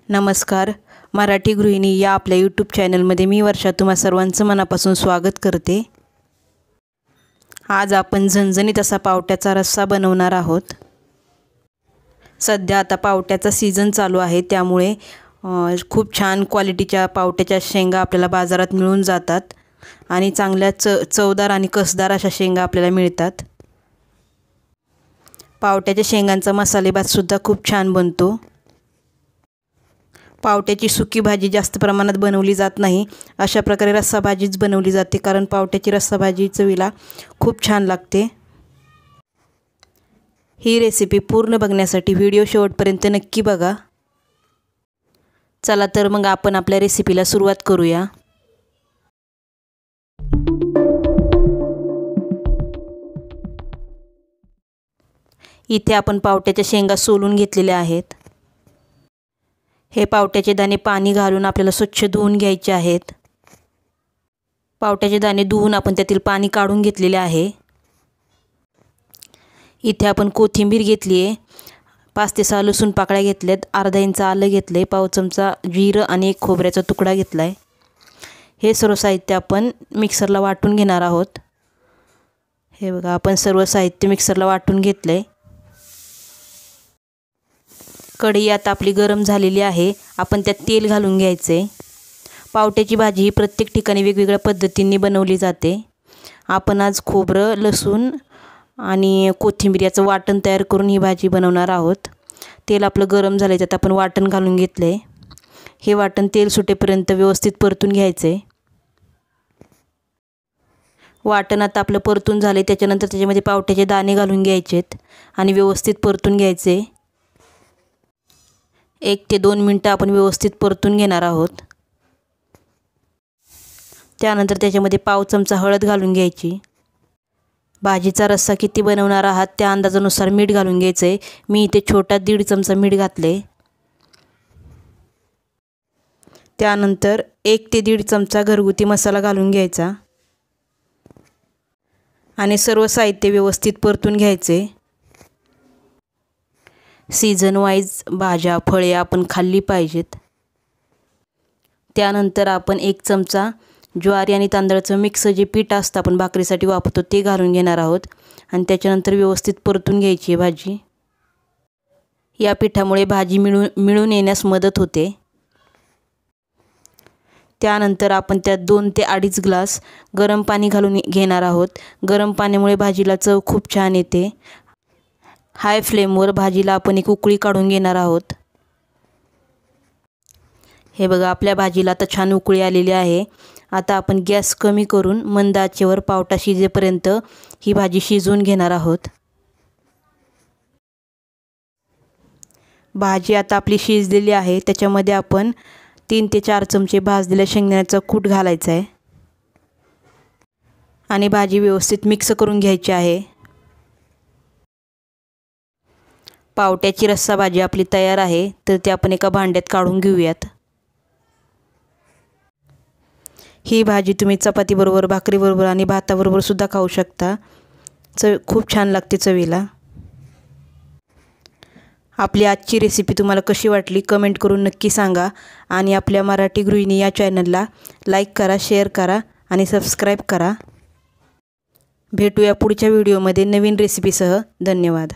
नमस्कार. मराठी गृहिणी या आपल्या यूट्यूब चॅनलमध्ये मी वर्षा तुम्हा सर्वांचं मनापासून स्वागत करते. आज आपण झणझणीत असा पावट्याचा रस्सा बनवणार आहोत. सध्या आता पावट्याचा सीझन चालू आहे, त्यामुळे खूप छान क्वालिटीच्या पावट्याच्या शेंगा आपल्याला बाजारात मिळून जातात आणि चांगल्या चवदार आणि कसदार अशा शेंगा आपल्याला मिळतात. पावट्याच्या शेंगांचा मसाले भात सुद्धा खूप छान बनतो. पावट्याची सुकी भाजी जास्त प्रमाणात बनवली जात नाही. अशा प्रकारे रस्सा भाजीच बनवली जाते, कारण पावट्याची रस्सा भाजी चवीला खूप छान लागते. ही रेसिपी पूर्ण बघण्यासाठी व्हिडिओ शेवटपर्यंत नक्की बघा. चला तर मग आपण आपल्या रेसिपीला सुरुवात करूया. इथे आपण पावट्याच्या शेंगा सोलून घेतलेल्या आहेत. हे पावट्याचे दाणे पाणी घालून आपल्याला स्वच्छ धुवून घ्यायचे आहेत. पावट्याचे दाणे धुवून आपण त्यातील पाणी काढून घेतलेले आहे. इथे आपण कोथिंबीर घेतली आहे, 5 ते 6 लसूण पाकळ्या घेतल्यात, अर्धा इंच आलं घेतलं आहे, पाव चमचा जिरं आणि 1 खोबऱ्याचा तुकडा घेतला आहे. हे सर्व साहित्य आपण मिक्सरला वाटून घेणार आहोत. हे बघा, आपण सर्व साहित्य मिक्सरला वाटून घेतलं आहे. कढई आता आपली गरम झालेली आहे. आपण त्यात तेल घालून घ्यायचे. पावट्याची भाजी ही प्रत्येक ठिकाणी वेगवेगळ्या पद्धतीने बनवली जाते. आपण आज खोबरं, लसूण आणि कोथिंबीर याचं वाटण तयार करून ही भाजी बनवणार आहोत. तेल आपलं गरम झालं, त्यात आपण वाटण घालून घेतलं आहे. हे वाटण तेल सुटेपर्यंत व्यवस्थित परतून घ्यायचे. वाटण आता आपलं परतून झालं, त्याच्यानंतर त्याच्यामध्ये पावट्याचे दाणे घालून घ्यायचेत आणि व्यवस्थित परतून घ्यायचे. 1 ते 2 मिनटं आपण व्यवस्थित परतून घेणार आहोत. त्यानंतर त्याच्यामध्ये पाव चमचा हळद घालून घ्यायची. भाजीचा रस्सा किती बनवणार आहात त्या अंदाजानुसार मीठ घालून घ्यायचं आहे. मी इथे छोटा 1.5 चमचा मीठ घातले. त्यानंतर 1 ते 1.5 चमचा घरगुती मसाला घालून घ्यायचा आणि सर्व साहित्य व्यवस्थित परतून घ्यायचे. सीझन वाईज भाज्या फळे आपण खाल्ली पाहिजेत. त्यानंतर आपण 1 चमचा ज्वारी आणि तांदळाचं मिक्स जे पीठ असतं आपण भाकरीसाठी वापरतो ते घालून घेणार आहोत आणि त्याच्यानंतर व्यवस्थित परतून घ्यायची आहे भाजी. या पिठामुळे भाजी मिळून येण्यास मदत होते. त्यानंतर आपण त्यात 2 ते 2.5 ग्लास गरम पाणी घालून घेणार आहोत. गरम पाण्यामुळे भाजीला चव खूप छान येते. हाय फ्लेमवर भाजीला आपण एक उकळी काढून घेणार आहोत. हे बघा, आपल्या भाजीला आता छान उकळी आलेली आहे. आता आपण गॅस कमी करून मंद आचेवर पावटा शिजेपर्यंत ही भाजी शिजवून घेणार आहोत. भाजी आता आपली शिजलेली आहे. त्याच्यामध्ये आपण 3 ते 4 चमचे भाजलेल्या शेंगदाण्याचा कूट घालायचा आहे आणि भाजी व्यवस्थित मिक्स करून घ्यायची आहे. पावट्याची रस्सा भाजी आपली तयार आहे, तर ती आपण एका भांड्यात काढून घेऊयात. ही भाजी तुम्ही चपातीबरोबर, भाकरीबरोबर आणि भाताबरोबर सुद्धा खाऊ शकता. खूप छान लागते चवीला. आपली आजची रेसिपी तुम्हाला कशी वाटली कमेंट करून नक्की सांगा आणि आपल्या मराठी गृहिणी या चॅनलला लाईक करा, शेअर करा आणि सबस्क्राईब करा. भेटूया पुढच्या व्हिडिओमध्ये नवीन रेसिपीसह. धन्यवाद.